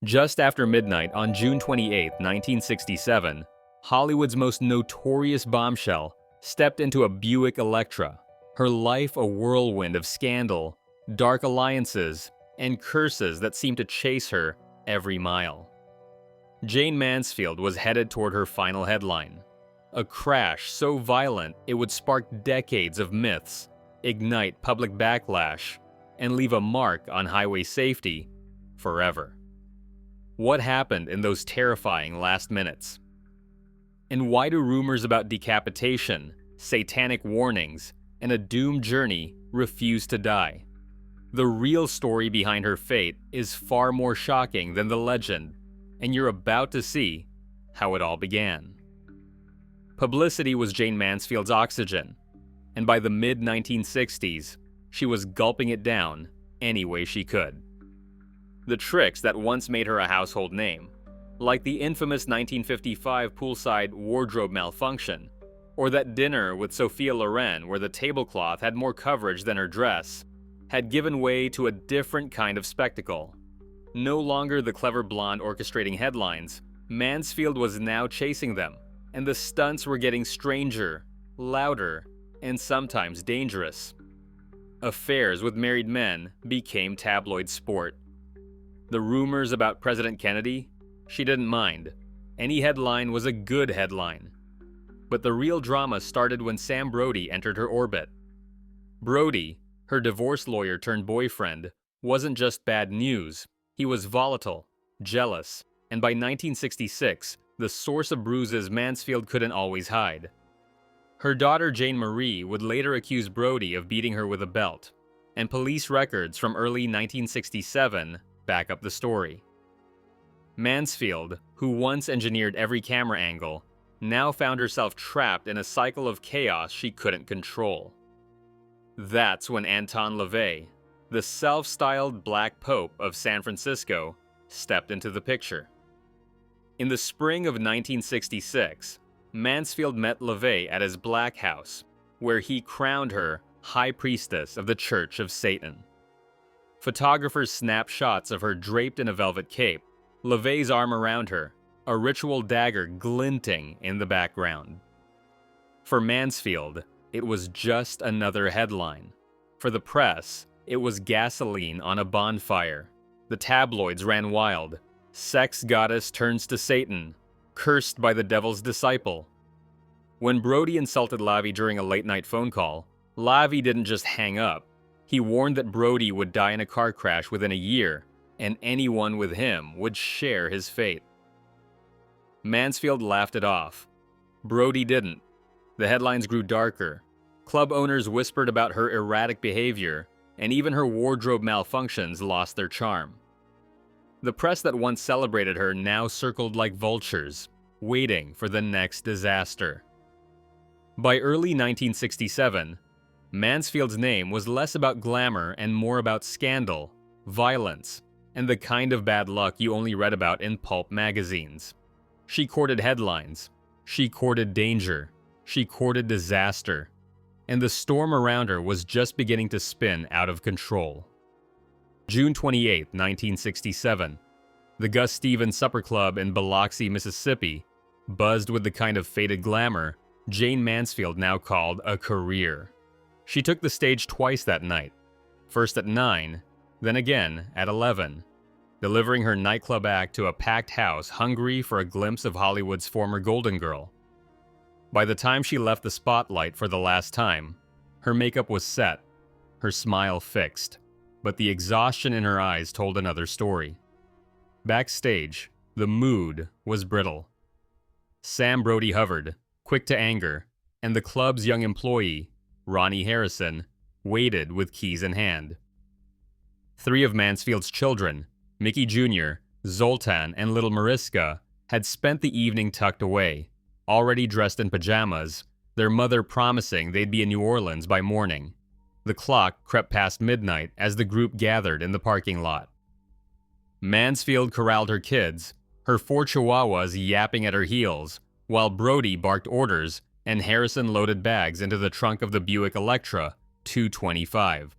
Just after midnight on June 28, 1967, Hollywood's most notorious bombshell stepped into a Buick Electra, her life a whirlwind of scandal, dark alliances, and curses that seemed to chase her every mile. Jayne Mansfield was headed toward her final headline, a crash so violent it would spark decades of myths, ignite public backlash, and leave a mark on highway safety forever. What happened in those terrifying last minutes? And why do rumors about decapitation, satanic warnings, and a doomed journey refuse to die? The real story behind her fate is far more shocking than the legend, and you're about to see how it all began. Publicity was Jayne Mansfield's oxygen, and by the mid-1960s, she was gulping it down any way she could. The tricks that once made her a household name, like the infamous 1955 poolside wardrobe malfunction, or that dinner with Sophia Loren where the tablecloth had more coverage than her dress, had given way to a different kind of spectacle. No longer the clever blonde orchestrating headlines, Mansfield was now chasing them, and the stunts were getting stranger, louder, and sometimes dangerous. Affairs with married men became tabloid sport. The rumors about President Kennedy? She didn't mind. Any headline was a good headline. But the real drama started when Sam Brody entered her orbit. Brody, her divorce lawyer turned boyfriend, wasn't just bad news. He was volatile, jealous, and by 1966, the source of bruises Mansfield couldn't always hide. Her daughter Jane Marie would later accuse Brody of beating her with a belt, and police records from early 1967 back up the story. Mansfield, who once engineered every camera angle, now found herself trapped in a cycle of chaos she couldn't control. That's when Anton LaVey, the self-styled Black Pope of San Francisco, stepped into the picture. In the spring of 1966, Mansfield met LaVey at his Black House, where he crowned her High Priestess of the Church of Satan. Photographers snapped shots of her draped in a velvet cape, LaVey's arm around her, a ritual dagger glinting in the background. For Mansfield, it was just another headline. For the press, it was gasoline on a bonfire. The tabloids ran wild. Sex goddess turns to Satan, cursed by the devil's disciple. When Brody insulted Lavi during a late-night phone call, Lavi didn't just hang up. He warned that Brody would die in a car crash within a year, and anyone with him would share his fate. Mansfield laughed it off. Brody didn't. The headlines grew darker. Club owners whispered about her erratic behavior, and even her wardrobe malfunctions lost their charm. The press that once celebrated her now circled like vultures, waiting for the next disaster. By early 1967, Mansfield's name was less about glamour and more about scandal, violence, and the kind of bad luck you only read about in pulp magazines. She courted headlines, she courted danger, she courted disaster, and the storm around her was just beginning to spin out of control. June 28, 1967, the Gus Stevens Supper Club in Biloxi, Mississippi, buzzed with the kind of faded glamour Jayne Mansfield now called a career. She took the stage twice that night, first at 9, then again at 11, delivering her nightclub act to a packed house hungry for a glimpse of Hollywood's former Golden Girl. By the time she left the spotlight for the last time, her makeup was set, her smile fixed, but the exhaustion in her eyes told another story. Backstage, the mood was brittle. Sam Brody hovered, quick to anger, and the club's young employee, Ronnie Harrison, waited with keys in hand. 3 of Mansfield's children, Mickey Jr., Zoltan, and little Mariska, had spent the evening tucked away, already dressed in pajamas, their mother promising they'd be in New Orleans by morning. The clock crept past midnight as the group gathered in the parking lot. Mansfield corralled her kids, her 4 chihuahuas yapping at her heels, while Brody barked orders and Harrison loaded bags into the trunk of the Buick Electra 225.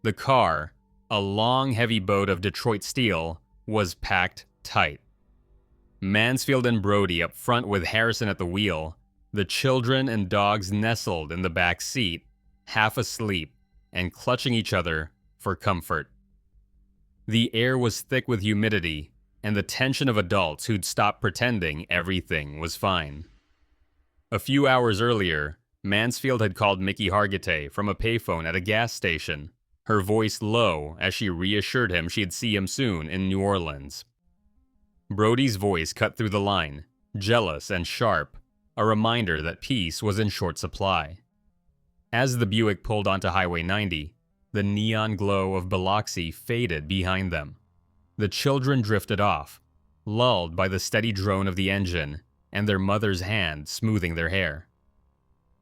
The car, a long, heavy boat of Detroit steel, was packed tight. Mansfield and Brody up front with Harrison at the wheel, the children and dogs nestled in the back seat, half asleep and clutching each other for comfort. The air was thick with humidity and the tension of adults who'd stopped pretending everything was fine. A few hours earlier, Mansfield had called Mickey Hargitay from a payphone at a gas station, her voice low as she reassured him she'd see him soon in New Orleans. Brody's voice cut through the line, jealous and sharp, a reminder that peace was in short supply. As the Buick pulled onto Highway 90, the neon glow of Biloxi faded behind them. The children drifted off, lulled by the steady drone of the engine and their mother's hand smoothing their hair.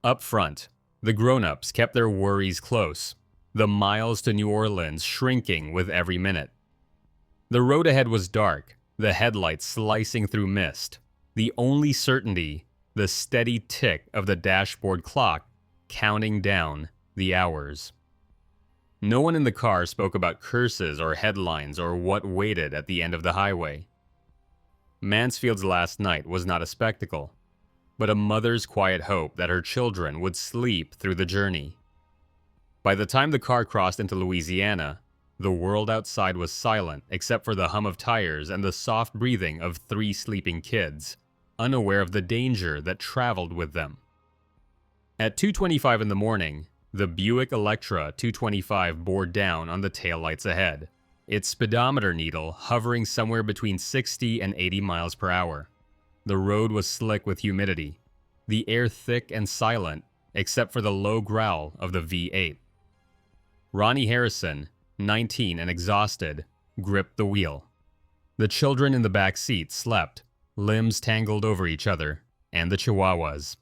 Up front, the grown-ups kept their worries close, the miles to New Orleans shrinking with every minute. The road ahead was dark, the headlights slicing through mist. The only certainty, the steady tick of the dashboard clock counting down the hours. No one in the car spoke about curses or headlines or what waited at the end of the highway. Mansfield's last night was not a spectacle, but a mother's quiet hope that her children would sleep through the journey. By the time the car crossed into Louisiana, the world outside was silent except for the hum of tires and the soft breathing of 3 sleeping kids, unaware of the danger that traveled with them. At 2:25 in the morning, the Buick Electra 225 bore down on the taillights ahead, its speedometer needle hovering somewhere between 60 and 80 miles per hour. The road was slick with humidity, the air thick and silent except for the low growl of the V8. Ronnie Harrison, 19 and exhausted, gripped the wheel. The children in the back seat slept, limbs tangled over each other, and the chihuahuas.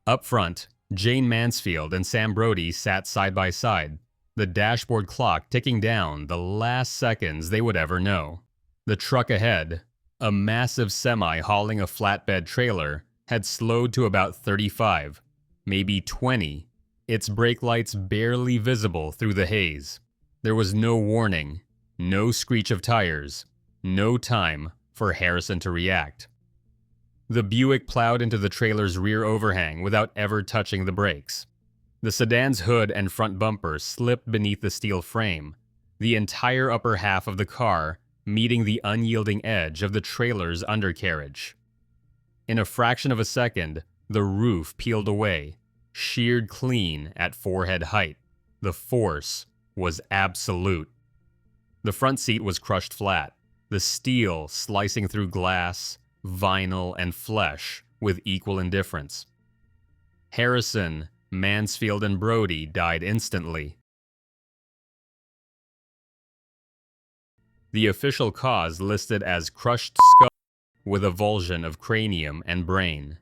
Up front, Jayne Mansfield and Sam Brody sat side by side, the dashboard clock ticking down the last seconds they would ever know. The truck ahead, a massive semi hauling a flatbed trailer, had slowed to about 35, maybe 20, its brake lights barely visible through the haze. There was no warning, no screech of tires, no time for Harrison to react. The Buick plowed into the trailer's rear overhang without ever touching the brakes. The sedan's hood and front bumper slipped beneath the steel frame, the entire upper half of the car meeting the unyielding edge of the trailer's undercarriage. In a fraction of a second, the roof peeled away, sheared clean at forehead height. The force was absolute. The front seat was crushed flat, the steel slicing through glass, vinyl, and flesh with equal indifference. Harrison, Mansfield, and Brody died instantly. The official cause listed as crushed skull with avulsion of cranium and brain.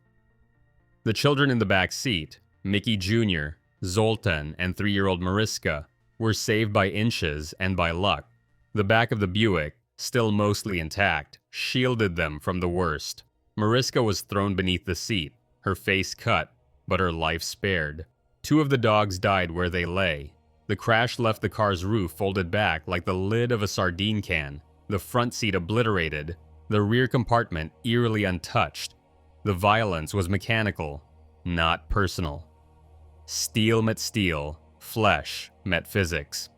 The children in the back seat, Mickey Jr., Zoltan, and 3-year-old Mariska, were saved by inches and by luck. The back of the Buick, still mostly intact, shielded them from the worst. Mariska was thrown beneath the seat, her face cut, but her life spared. 2 of the dogs died where they lay. The crash left the car's roof folded back like the lid of a sardine can, the front seat obliterated, the rear compartment eerily untouched. The violence was mechanical, not personal. Steel met steel, flesh met physics.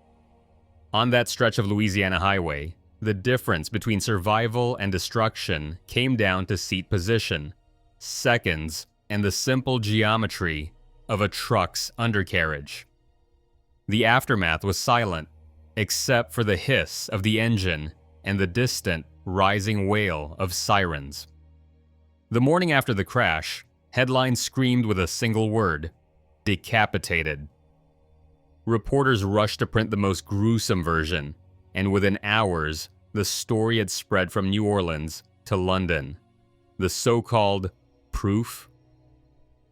On that stretch of Louisiana highway, the difference between survival and destruction came down to seat position, seconds, and the simple geometry of a truck's undercarriage. The aftermath was silent, except for the hiss of the engine and the distant, rising wail of sirens. The morning after the crash, headlines screamed with a single word: decapitated. Reporters rushed to print the most gruesome version, and within hours, the story had spread from New Orleans to London. The so-called proof?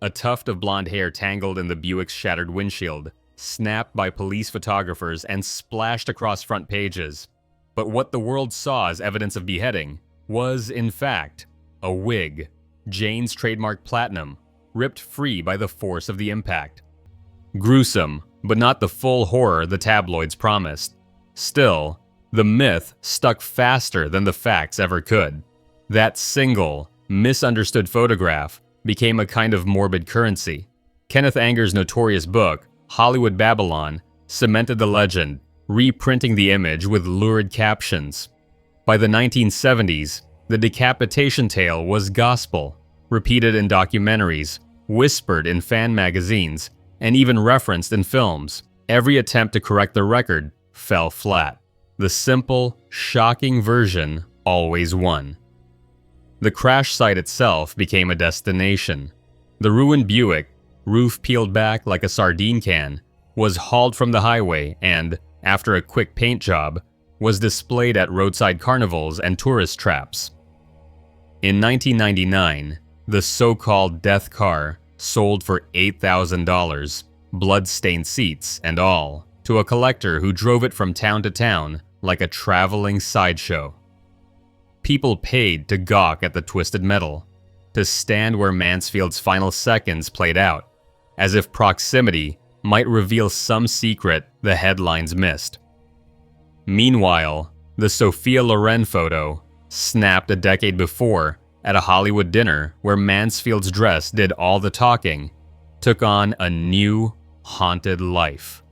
A tuft of blonde hair tangled in the Buick's shattered windshield, snapped by police photographers and splashed across front pages. But what the world saw as evidence of beheading was, in fact, a wig, Jayne's trademark platinum, ripped free by the force of the impact. Gruesome, but not the full horror the tabloids promised. Still, The myth stuck faster than the facts ever could. That single, misunderstood photograph became a kind of morbid currency. Kenneth Anger's notorious book, Hollywood Babylon, cemented the legend, reprinting the image with lurid captions. By the 1970s, the decapitation tale was gospel, repeated in documentaries, whispered in fan magazines, and even referenced in films. Every attempt to correct the record fell flat. The simple, shocking version always won. The crash site itself became a destination. The ruined Buick, roof peeled back like a sardine can, was hauled from the highway and, after a quick paint job, was displayed at roadside carnivals and tourist traps. In 1999, the so-called death car sold for $8,000, blood-stained seats and all, to a collector who drove it from town to town like a traveling sideshow. People paid to gawk at the twisted metal, to stand where Mansfield's final seconds played out, as if proximity might reveal some secret the headlines missed. Meanwhile, the Sophia Loren photo, snapped a decade before at a Hollywood dinner where Mansfield's dress did all the talking, took on a new, haunted life.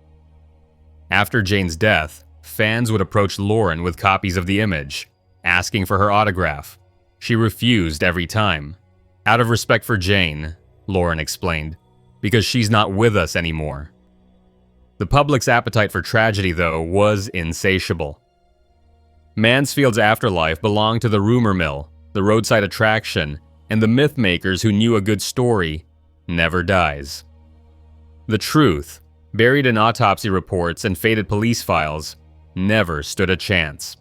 After Jayne's death, fans would approach Loren with copies of the image, asking for her autograph. She refused every time. Out of respect for Jayne, Loren explained, because she's not with us anymore. The public's appetite for tragedy, though, was insatiable. Mansfield's afterlife belonged to the rumor mill, the roadside attraction, and the myth makers who knew a good story never dies. The truth, buried in autopsy reports and faded police files, never stood a chance.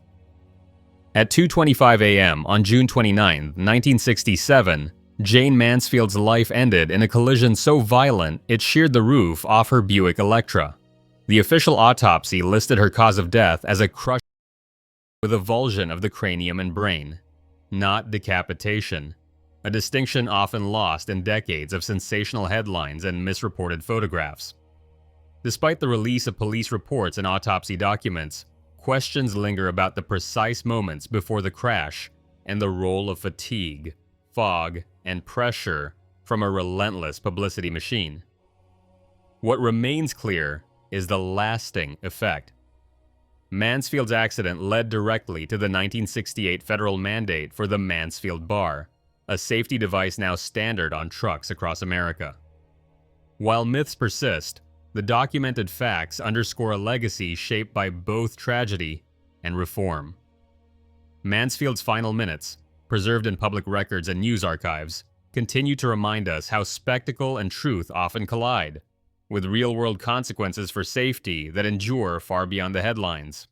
At 2:25 a.m. on June 29, 1967, Jayne Mansfield's life ended in a collision so violent it sheared the roof off her Buick Electra. The official autopsy listed her cause of death as a crush with avulsion of the cranium and brain, not decapitation, a distinction often lost in decades of sensational headlines and misreported photographs. Despite the release of police reports and autopsy documents, questions linger about the precise moments before the crash and the role of fatigue, fog, and pressure from a relentless publicity machine. What remains clear is the lasting effect. Mansfield's accident led directly to the 1968 federal mandate for the Mansfield Bar, a safety device now standard on trucks across America. While myths persist, the documented facts underscore a legacy shaped by both tragedy and reform. Mansfield's final minutes, preserved in public records and news archives, continue to remind us how spectacle and truth often collide, with real-world consequences for safety that endure far beyond the headlines.